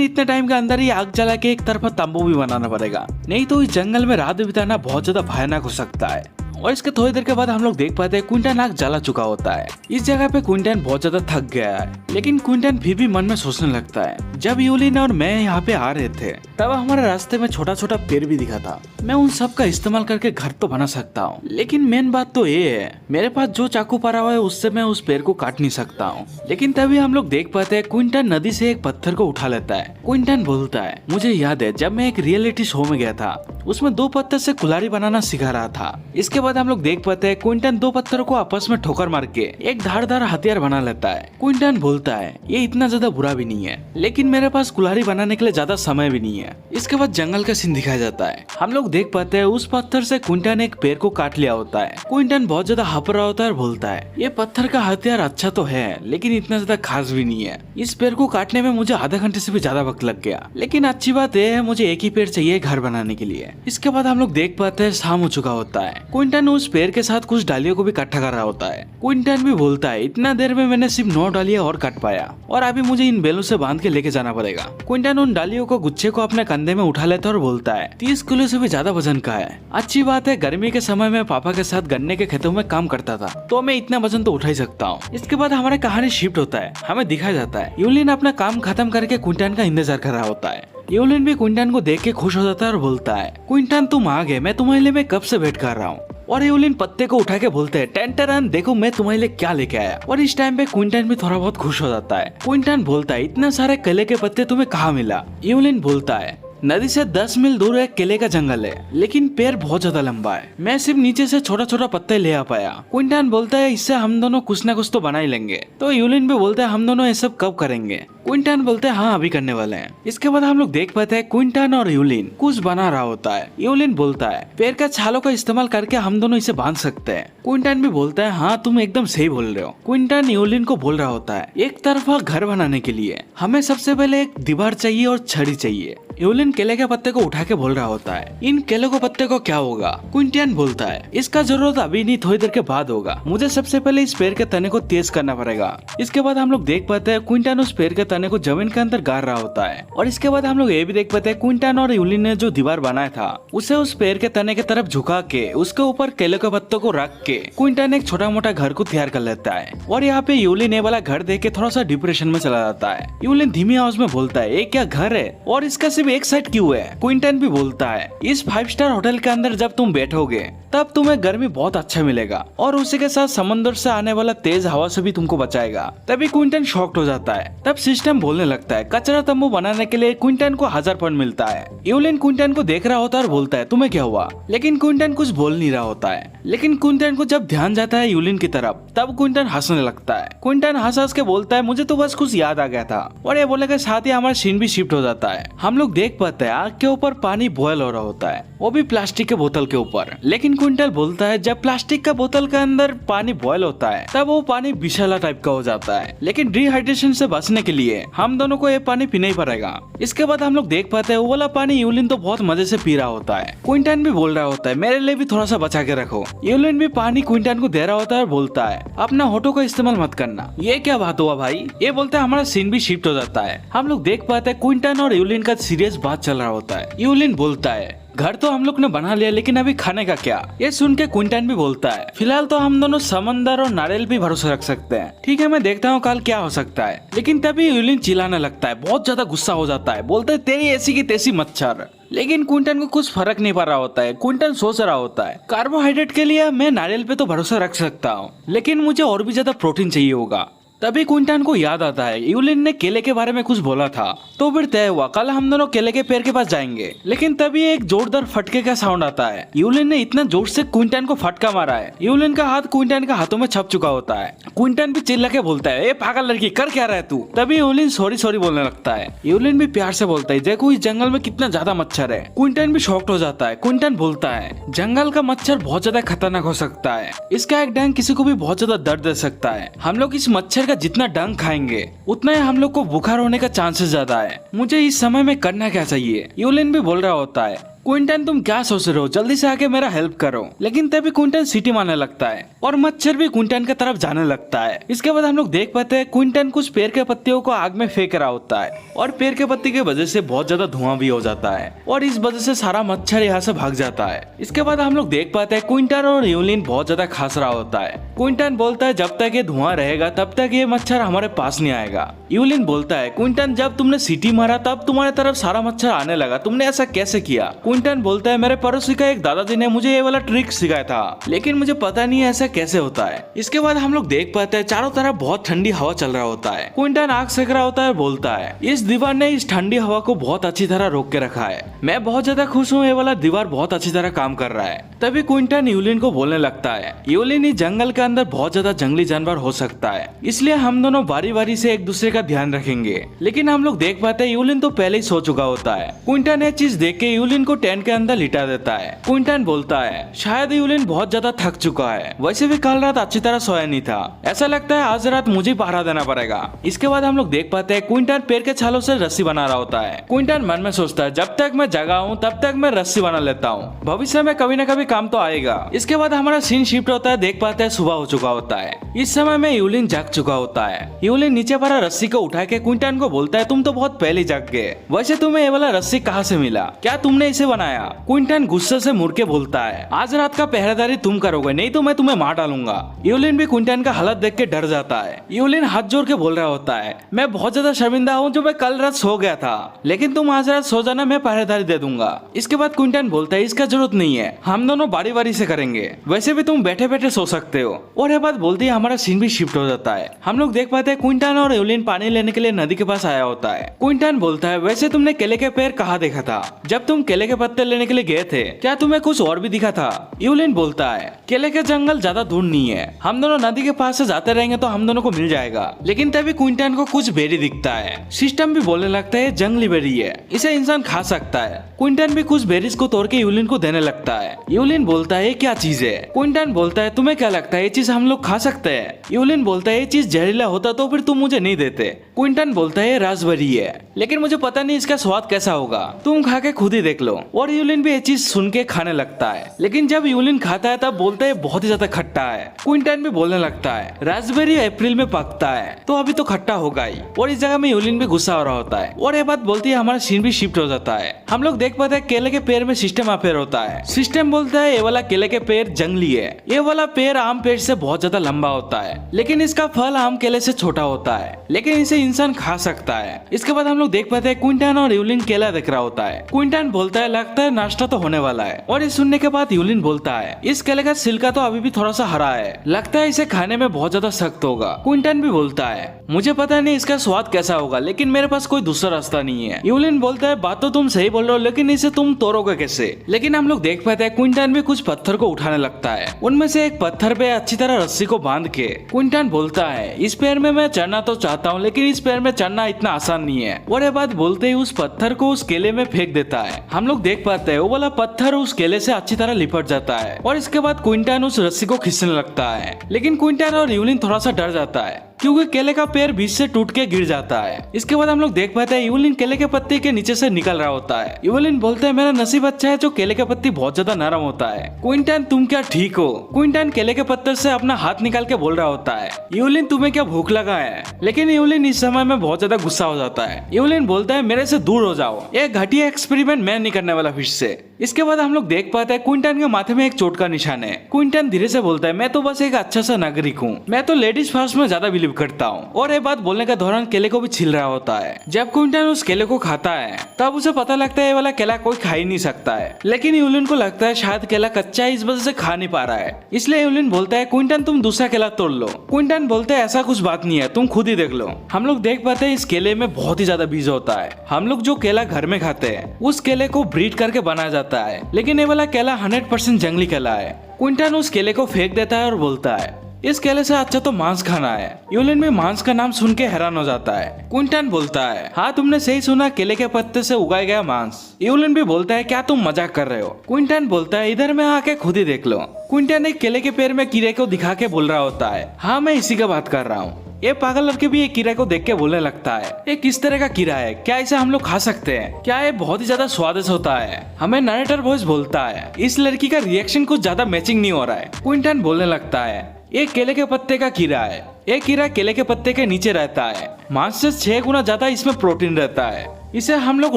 इतने टाइम के अंदर ही आग जला के एक तरफा तंबू भी बनाना पड़ेगा, नहीं तो इस जंगल में रात बिताना बहुत ज्यादा भयानक हो सकता है। और इसके थोड़ी देर के बाद हम लोग देख पाते हैं क्विंटन आग जला चुका होता है। इस जगह पे क्विंटन बहुत ज्यादा थक गया है, लेकिन क्विंटन फिर भी मन में सोचने लगता है, जब यूलिन और मैं यहाँ पे आ रहे थे तब हमारे रास्ते में छोटा छोटा पेड़ भी दिखा था, मैं उन सब का इस्तेमाल करके घर तो बना सकता हूँ, लेकिन मेन बात तो ये है मेरे पास जो चाकू पड़ा हुआ है उससे मैं उस पेड़ को काट नहीं सकता हूँ। लेकिन तभी हम लोग देख पाते हैं क्विंटन नदी से एक पत्थर को उठा लेता है। क्विंटन बोलता है, मुझे याद है जब मैं एक रियलिटी शो में गया था, उसमें 2 पत्थर से कुल्हाड़ी बनाना सिखा रहा था। इसके बाद हम लोग देख पाते हैं क्विंटन 2 पत्थरों को आपस में ठोकर मार के एक धारदार हथियार बना लेता है। क्विंटन बोलता है, ये इतना ज्यादा बुरा भी नहीं है, लेकिन मेरे पास कुल्हाड़ी बनाने के लिए ज्यादा समय भी नहीं है। इसके बाद जंगल का सीन दिखाया जाता है। हम लोग देख पाते हैं उस पत्थर से क्विंटन एक पेड़ को काट लिया होता है। क्विंटन बहुत ज्यादा हप रहा होता है और बोलता है, ये पत्थर का हथियार अच्छा तो है, लेकिन इतना ज्यादा खास भी नहीं है, इस पेड़ को काटने में मुझे आधा घंटे से भी ज्यादा वक्त लग गया, लेकिन अच्छी बात यह है मुझे एक ही पेड़ चाहिए घर बनाने के लिए। इसके बाद हम लोग देख पाते हैं शाम हो चुका होता है। क्विंटन उस पेड़ के साथ कुछ डालियों को भी इकट्ठा कर रहा होता है। क्विंटन भी बोलता है, इतना देर में मैंने सिर्फ 9 डालियां और काट पाया, और अभी मुझे इन बेलों से बांध के लेके जाना पड़ेगा। क्विंटन उन डालियों को गुच्छे को अपने कंधे में उठा लेता है और बोलता है, 30 किलो से भी ज्यादा वजन का है। अच्छी बात है, गर्मी के समय में पापा के साथ गन्ने के खेतों में काम करता था, तो मैं इतना वजन तो उठा ही सकता हूँ। इसके बाद हमारी कहानी शिफ्ट होता है। हमें दिखाया जाता है यूलिन अपना काम खत्म करके क्विंटन का इंतजार कर रहा होता है। यूलिन भी क्विंटन को देख के खुश हो जाता है और बोलता है, क्विंटन तुम आ गए, मैं तुम्हारे लिए मैं कब से वेट कर रहा हूँ। और यूलिन पत्ते को उठा के बोलते हैं, टेंटरन देखो मैं तुम्हारे लिए क्या लेके आया। और इस टाइम पे क्विंटन भी थोड़ा बहुत खुश हो जाता है। क्विंटन बोलता है, इतने सारे केले के पत्ते तुम्हें कहाँ मिला। यूलिन बोलता है, नदी से 10 मील दूर एक केले का जंगल है, लेकिन पेड़ बहुत ज्यादा लंबा है, मैं सिर्फ नीचे से छोटा छोटा पत्ते ले आ पाया। क्विंटन बोलता है, इससे हम दोनों कुछ ना कुछ तो बना ही लेंगे। तो यूलिन भी बोलता है, हम दोनों ये सब कब करेंगे। क्विंटन बोलते हैं, हाँ अभी करने वाले हैं। इसके बाद हम लोग देख पाते हैं क्विंटन और यूलिन कुछ बना रहा होता है। यूलिन बोलता है, पेड़ का छालों का इस्तेमाल करके हम दोनों इसे बांध सकते हैं। क्विंटन भी बोलता है, हाँ तुम एकदम सही बोल रहे हो। क्विंटन यूलिन को बोल रहा होता है, एक तरफा घर बनाने के लिए हमें सबसे पहले एक दीवार चाहिए और छड़ी चाहिए। यूलिन केले के पत्ते को उठा के बोल रहा होता है, इन केले को पत्ते को क्या होगा। क्विंटन बोलता है, इसका जरूरत अभी नहीं, थोड़ी देर के बाद होगा, मुझे सबसे पहले इस पेड़ के तने को तेज करना पड़ेगा। इसके बाद हम लोग देख पाते हैं क्विंटन उस पेड़ के तने को जमीन के अंदर गाड़ रहा होता है। और इसके बाद हम लोग ये भी देख पाते हैं क्विंटन और यूलिन ने जो दीवार बनाया था उसे उस पेड़ के तने की तरफ झुका के उसके ऊपर केले के पत्तों को रख के क्विंटन एक छोटा मोटा घर को तैयार कर लेता है। और यहाँ पे यूलिन ये वाला घर देख के थोड़ा सा डिप्रेशन में चला जाता है। यूलिन धीमी आवाज में बोलता है, ये क्या घर है और इसका सिर्फ एक साइड क्यों है। क्विंटन भी बोलता है, इस 5 स्टार होटल के अंदर जब तुम बैठोगे तब तुम्हें गर्मी बहुत अच्छा मिलेगा और उसी के साथ समंदर से आने वाला तेज हवा से भी तुमको बचाएगा। तभी क्विंटन शॉक्ड हो जाता है। तब सिस्टम बोलने लगता है, कचरा तंबू बनाने के लिए क्विंटन को 1000 पॉइंट मिलता है। यूलिन क्विंटन को देख रहा होता है और बोलता है, तुम्हें क्या हुआ। लेकिन क्विंटन कुछ बोल नहीं रहा होता है। लेकिन क्विंटन को जब ध्यान जाता है यूलिन की तरफ, तब क्विंटन हंसने लगता है। क्विंटन हंस हंस के बोलता है, मुझे तो बस कुछ याद आ गया था। और ये बोले के साथ ही हमारा सीन भी शिफ्ट हो जाता है। हम लोग देख पाते हैं आग के ऊपर पानी बॉयल हो रहा होता है वो भी प्लास्टिक के बोतल के ऊपर। लेकिन क्विंटल बोलता है जब प्लास्टिक का बोतल के अंदर पानी बॉयल होता है तब वो पानी विषैला टाइप का हो जाता है, लेकिन डिहाइड्रेशन से बचने के लिए हम दोनों को ये पानी पीना ही पड़ेगा। इसके बाद हम लोग देख पाते हैं वो वाला पानी यूलिन तो बहुत मजे से पी रहा होता है। क्विंटन भी बोल रहा होता है मेरे लिए भी थोड़ा सा बचा के रखो। यूलिन भी पानी क्विंटन को दे रहा होता है और बोलता है अपना होठों का इस्तेमाल मत करना। ये क्या बात हुआ भाई? ये बोलता है हमारा सीन भी शिफ्ट हो जाता है। हम लोग देख पाते हैं क्विंटन और यूलिन का सीरियस बात चल रहा होता है। यूलिन बोलता है घर तो हम लोग ने बना लिया, लेकिन अभी खाने का क्या? ये सुन के क्विंटन भी बोलता है फिलहाल तो हम दोनों समंदर और नारियल पे भरोसा रख सकते हैं। ठीक है मैं देखता हूँ कल क्या हो सकता है। लेकिन तभी यूलिन चिल्लाने लगता है, बहुत ज्यादा गुस्सा हो जाता है, बोलते है तेरी ऐसी की तैसी मच्छर। लेकिन क्विंटन को कुछ फर्क नहीं पड़ रहा होता है। क्विंटन सोच रहा होता है कार्बोहाइड्रेट के लिए मैं नारियल पे तो भरोसा रख सकता हूँ, लेकिन मुझे और भी ज्यादा प्रोटीन चाहिए होगा। तभी क्विंटन को याद आता है यूलिन ने केले के बारे में कुछ बोला था, तो फिर तय हुआ कल हम दोनों केले के पेड़ के पास जाएंगे। लेकिन तभी एक जोरदार फटके का साउंड आता है। यूलिन ने इतना जोर से क्विंटन को फटका मारा है, यूलिन का हाथ क्विंटन के हाथों में छप चुका होता है। क्विंटन भी चिल्ला के बोलता है ए पागल लड़की कर क्या रहा है तू? तभी यूलिन सॉरी सॉरी बोलने लगता है। यूलिन भी प्यार से बोलता है देखो इस जंगल में कितना ज्यादा मच्छर है। क्विंटन भी शॉक्ड हो जाता है। क्विंटन बोलता है जंगल का मच्छर बहुत ज्यादा खतरनाक हो सकता है, इसका एक डंक किसी को भी बहुत ज्यादा दर्द दे सकता है। हम लोग इस मच्छर का जितना डंक खाएंगे उतना ही हम लोग को बुखार होने का चांसेस ज्यादा है। मुझे इस समय में करना क्या चाहिए? यूलिन भी बोल रहा होता है क्विंटन तुम क्या सोच रहे हो, जल्दी से आके मेरा हेल्प करो। लेकिन तभी क्विंटन सीटी मारने लगता है और मच्छर भी क्विंटन की तरफ जाने लगता है। इसके बाद हम लोग देख पाते हैं क्विंटन कुछ पेड़ के पत्तियों को आग में फेंक रहा होता है और पेड़ के पत्ती की वजह से बहुत ज्यादा धुआं भी हो जाता है और इस वजह से सारा मच्छर यहाँ से भाग जाता है। इसके बाद हम लोग देख पाते हैं क्विंटन और यूलिन बहुत ज्यादा खांस रहा होता है। क्विंटन बोलता है जब तक ये धुआं रहेगा तब तक ये मच्छर हमारे पास नहीं आएगा। यूलिन बोलता है क्विंटन जब तुमने सीटी मारा तब तुम्हारे तरफ सारा मच्छर आने लगा, तुमने ऐसा कैसे किया? क्विंटन बोलता है मेरे पड़ोसी का एक दादाजी ने मुझे ये वाला ट्रिक सिखाया था, लेकिन मुझे पता नहीं है ऐसा कैसे होता है। इसके बाद हम लोग देख पाते हैं चारों तरफ बहुत ठंडी हवा चल रहा होता है। क्विंटन आग सेक रहा होता है, बोलता है इस दीवार ने इस ठंडी हवा को बहुत अच्छी तरह रोक के रखा है, मैं बहुत ज्यादा खुश हूँ, ये वाला दीवार बहुत अच्छी तरह काम कर रहा है। तभी क्विंटन यूलिन को बोलने लगता है यूलिन इस जंगल के अंदर बहुत ज्यादा जंगली जानवर हो सकता है, इसलिए हम दोनों बारी बारी से एक दूसरे का ध्यान रखेंगे। लेकिन हम लोग देख पाते हैं यूलिन तो पहले ही सो चुका होता है। क्विंटन ये चीज देख के यूलिन को टेंट के अंदर लिटा देता है। क्विंटन बोलता है शायद यूलिन बहुत ज्यादा थक चुका है, वैसे भी कल रात अच्छी तरह सोया नहीं था, ऐसा लगता है आज रात मुझे पहरा देना पड़ेगा। इसके बाद हम लोग देख पाते हैं क्विंटन पेड़ के छालों से रस्सी बना रहा होता है। क्विंटन मन में सोचता है जब तक मैं जगा हूँ तब तक मैं रस्सी बना लेता हूँ, भविष्य में कभी न कभी काम तो आएगा। इसके बाद हमारा सीन शिफ्ट होता है, देख पाते हैं सुबह हो चुका होता है। इस समय में यूलिन जाग चुका होता है। यूलिन नीचे पड़ा रस्सी को उठा के क्विंटन को बोलता है तुम तो बहुत पहले जाग गए, वैसे तुम्हें ये वाला रस्सी कहाँ से मिला, क्या तुमने इसे बनाया? क्विंटन गुस्से से मुड़ के बोलता है आज रात का पहरेदारी तुम करोगे, नहीं तो मैं तुम्हें मार डालूंगा। यूलिन भी क्विंटन का हालत देख के डर जाता है। यूलिन हाथ जोड़ के बोल रहा होता है मैं बहुत ज्यादा शर्मिंदा हूँ जो मैं कल रात सो गया था, लेकिन तुम आज रात सो जाना, मैं पहरेदारी दे दूंगा। इसके बाद क्विंटन बोलता है इसका जरूरत नहीं है, हम दोनों बारी बारी से करेंगे, वैसे भी तुम बैठे बैठे सो सकते हो। और ये बात बोलते ही हमारा सीन भी शिफ्ट हो जाता है। हम लोग देख पाते हैं क्विंटन और यूलिन पानी लेने के लिए नदी के पास आया होता है। क्विंटन बोलता है वैसे तुमने केले के पेड़ कहाँ देखा था? जब तुम केले के पत्ते लेने के लिए गए थे क्या तुम्हें कुछ और भी दिखा था? यूलिन बोलता है केले के जंगल ज्यादा दूर नहीं है, हम दोनों नदी के पास से जाते रहेंगे तो हम दोनों को मिल जाएगा। लेकिन तभी क्विंटन को कुछ बेरी दिखता है। सिस्टम भी बोलने लगता है जंगली बेरी है, इसे इंसान खा सकता है। क्विंटन भी कुछ बेरीज को तोड़ के यूलिन को देने लगता है। यूलिन बोलता है क्या चीज है? क्विंटन बोलता है तुम्हें क्या लगता है ये चीज हम लोग खा सकते हैं? यूलिन बोलता है ये चीज जहरीला होता तो फिर तुम मुझे नहीं देते। क्विंटन बोलता है रास्पबेरी है, लेकिन मुझे पता नहीं इसका स्वाद कैसा होगा, तुम खा के खुद ही देख लो। और यूलिन भी ये चीज सुन के खाने लगता है। लेकिन जब यूलिन खाता है तब बोलता है बहुत ही ज्यादा खट्टा है। क्विंटन भी बोलने लगता है रास्पबेरी अप्रैल में पकता है तो अभी तो खट्टा होगा ही। और इस जगह में यूलिन भी गुस्सा हो रहा होता है और ये बात बोलती है हमारा सीन भी शिफ्ट हो जाता है। हम लोग देख पाते हैं केले के पेड़ में सिस्टम अपेयर होता है। सिस्टम बोलता है ये वाला केले के पेड़ जंगली है, ये वाला पेड़ आम पेड़ से बहुत ज्यादा लंबा होता है, लेकिन इसका फल आम केले से छोटा होता है, लेकिन इसे इंसान खा सकता है। इसके बाद हम लोग देख पाते हैं क्विंटन और यूलिन केला देख रहा होता है। क्विंटन बोलता है लगता है नाश्ता तो होने वाला है। और ये सुनने के बाद यूलिन बोलता है इस केले का छिलका तो अभी भी थोड़ा सा हरा है, लगता है इसे खाने में बहुत ज्यादा सख्त होगा। क्विंटन भी बोलता है मुझे पता नहीं इसका स्वाद कैसा होगा, लेकिन मेरे पास कोई दूसरा रास्ता नहीं है। यूलिन बोलता है बात तो तुम सही बोल रहे हो, लेकिन इसे तुम तोड़ोगे कैसे। लेकिन हम लोग देख पाते हैं क्विंटन भी कुछ पत्थर को उठाने लगता है। उनमें से एक पत्थर पे अच्छी तरह रस्सी को बांध के क्विंटन बोलता है इस पेड़ में मैं चढ़ना तो चाहता हूँ, लेकिन इस पेड़ में चढ़ना इतना आसान नहीं है। और ये बात बोलते ही उस पत्थर को उस केले में फेंक देता है। हम लोग देख पाते हैं वो वाला पत्थर उस केले से अच्छी तरह लिपट जाता है और इसके बाद क्विंटन उस रस्सी को खींचने लगता है। लेकिन क्विंटन और यूलिन थोड़ा सा डर जाता है क्योंकि केले का पेड़ बीच से टूट के गिर जाता है। इसके बाद हम लोग देख पाते हैं यूलिन केले के पत्ते के नीचे से निकल रहा होता है। यूलिन बोलते हैं मेरा नसीब अच्छा है जो केले के पत्ती बहुत ज्यादा नरम होता है। क्विंटन तुम क्या ठीक हो। क्विंटन केले के पत्ते से अपना हाथ निकाल के बोल रहा होता है यूलिन तुम्हें क्या भूख लगा है। लेकिन यूलिन इस समय में बहुत ज्यादा गुस्सा हो जाता है। यूलिन बोलता है मेरे से दूर हो जाओ, ये घटिया एक्सपेरिमेंट मैं नहीं करने वाला फिश से। इसके बाद हम लोग देख पाते हैं क्विंटन के माथे में एक चोट का निशान है। क्विंटन धीरे से बोलता है मैं तो बस एक अच्छा सा नागरिक हूँ, मैं तो लेडीज फर्स्ट में ज्यादा बिलीव करता हूँ। और ये बात बोलने के दौरान केले को भी छिल रहा होता है। जब क्विंटन उस केले को खाता है तब उसे पता लगता है ये वाला केला कोई खा ही नहीं सकता है। लेकिन यूलिन को लगता है शायद केला कच्चा है, इस वजह से खा नहीं पा रहा है। इसलिए यूलिन बोलता है क्विंटन तुम दूसरा केला तोड़ लो। क्विंटन बोलते हैं ऐसा कुछ बात नहीं है, तुम खुद ही देख लो। हम लोग देख पाते हैं इस केले में बहुत ही ज्यादा बीज होता है। हम लोग जो केला घर में खाते हैं उस केले को ब्रीड करके बनाया जाता है, लेकिन ये वाला केला 100% जंगली केला है। क्विंटन उस केले को फेंक देता है और बोलता है इस केले से अच्छा तो मांस खाना है। यूलिन भी मांस का नाम सुन के हैरान हो जाता है। क्विंटन बोलता है हाँ तुमने सही सुना, केले के पत्ते से उगाया गया मांस। यूलिन भी बोलता है क्या तुम मजाक कर रहे हो। क्विंटन बोलता है इधर में आके खुद ही देख लो। क्विंटन एक केले के पेड़ में कीड़े को दिखा के बोल रहा होता है हाँ मैं इसी का बात कर रहा हूँ। ये पागल लड़के भी एक कीड़े को देख के बोलने लगता है ये किस तरह का कीड़ा है, क्या इसे हम लोग खा सकते हैं, क्या ये बहुत ही ज्यादा स्वादिष्ट होता है। हमें नरेटर वॉइस बोलता है इस लड़की का रिएक्शन कुछ ज्यादा मैचिंग नहीं हो रहा है। क्विंटन बोलने लगता है एक केले के पत्ते का कीड़ा है, एक कीड़ा केले के पत्ते के नीचे रहता है, मांस से 6 गुना ज्यादा इसमें प्रोटीन रहता है, इसे हम लोग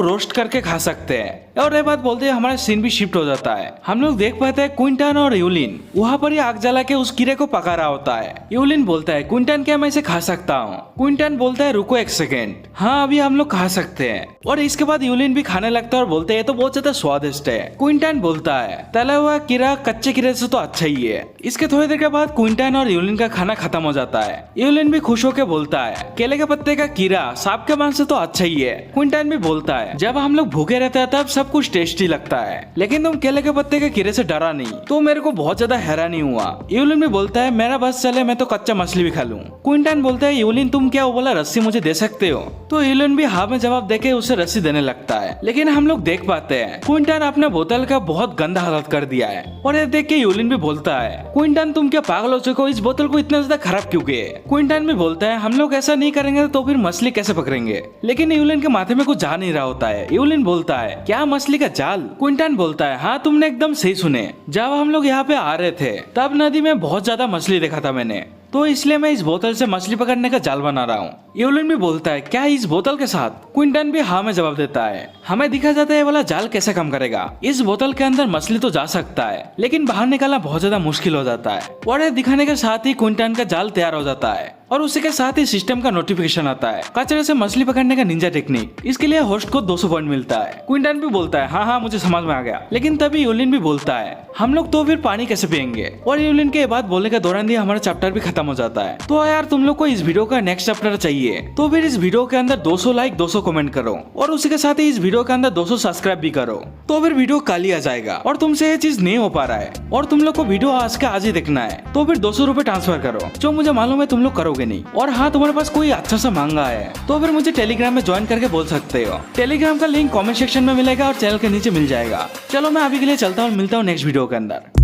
रोस्ट करके खा सकते हैं। और ये बात बोलते हैं हमारा सीन भी शिफ्ट हो जाता है। हम लोग देख पाते हैं क्विंटन और यूलिन वहाँ पर ही आग जला के उस कीड़े को पका रहा होता है। यूलिन बोलता है क्विंटन क्या मैं इसे खा सकता हूँ। क्विंटन बोलता है रुको एक सेकेंड, हाँ अभी हम लोग खा सकते हैं। और इसके बाद यूलिन भी खाने लगता है और बोलते हैं ये तो बहुत ज्यादा स्वादिष्ट है। क्विंटन बोलता है तला हुआ कीड़ा कच्चे कीड़े से तो अच्छा ही है। इसके थोड़ी देर के बाद क्विंटन और यूलिन का खाना खत्म हो जाता है। यूलिन भी खुश होकर बोलता है केले के पत्ते का कीड़ा सांप के मांस से तो अच्छा ही है। क्विंटन भी बोलता है जब हम लोग भूखे रहते हैं तब सब कुछ टेस्टी लगता है, लेकिन तुम केले के पत्ते के कीड़े से डरा नहीं, तो मेरे को बहुत ज्यादा हैरानी हुआ। यूलिन भी बोलता है मेरा बस चले मैं तो कच्चा मछली भी खा लूं। क्विंटन बोलता है यूलिन तुम क्या वो वाला रस्सी मुझे दे सकते हो। तो यूलिन भी हाँ में जवाब देके उसे रस्सी देने लगता है। लेकिन हम लोग देख पाते हैं क्विंटन अपने बोतल का बहुत गंदा हालत कर दिया है। और ये देख के यूलिन भी बोलता है क्विंटन तुम क्या पागल हो चुके हो, इस बोतल को इतना ज्यादा खराब क्यों किए। क्विंटन भी बोलता है हम लोग ऐसा नहीं करेंगे तो फिर मछली कैसे पकड़ेंगे। लेकिन यूलिन के माथे में कुछ जा नहीं रहा होता है। यूलिन बोलता है क्या मछली का जाल। क्विंटन बोलता है हाँ तुमने एकदम सही सुने, जब हम लोग यहाँ पे आ रहे थे तब नदी में बहुत ज्यादा मछली देखा था मैंने, तो इसलिए मैं इस बोतल से मछली पकड़ने का जाल बना रहा हूँ। यूलिन भी बोलता है क्या इस बोतल के साथ। क्विंटन भी हाँ में जवाब देता है। हमें दिखा जाता है वाला जाल कैसे काम करेगा। इस बोतल के अंदर मछली तो जा सकता है लेकिन बाहर निकालना बहुत ज्यादा मुश्किल हो जाता है। और ये दिखाने के साथ ही क्विंटन का जाल तैयार हो जाता है और उसी के साथ ही सिस्टम का नोटिफिकेशन आता है कचरे से मछली पकड़ने का निंजा टेक्निक। इसके लिए होस्ट को 200 पॉइंट मिलता है। क्विंटन भी बोलता है हाँ हाँ मुझे समझ में आ गया। लेकिन तभी यूलिन भी बोलता है हम लोग तो फिर पानी कैसे पियेंगे। और यूलिन के बात बोलने के दौरान ही हमारा चैप्टर भी खत्म हो जाता है। तो यार तुम लोग को इस वीडियो का नेक्स्ट चैप्टर चाहिए तो फिर इस वीडियो के अंदर 200 लाइक 200 कमेंट करो और उसी के साथ ही इस वीडियो के अंदर 200 सब्सक्राइब भी करो, तो फिर वीडियो कल ही आ जाएगा। और तुमसे ये चीज नहीं हो पा रहा है और तुम लोग को वीडियो आज के आज ही देखना है तो फिर 200 रुपए ट्रांसफर करो, जो मुझे मालूम है तुम लोग करोगे नहीं। और हाँ तुम्हारे पास कोई अच्छा सा मांगा है तो फिर मुझे टेलीग्राम में ज्वाइन करके बोल सकते हो। टेलीग्राम का लिंक कमेंट सेक्शन में मिलेगा और चैनल के नीचे मिल जाएगा। चलो मैं अभी के लिए चलता हूँ, मिलता हूँ नेक्स्ट वीडियो के अंदर।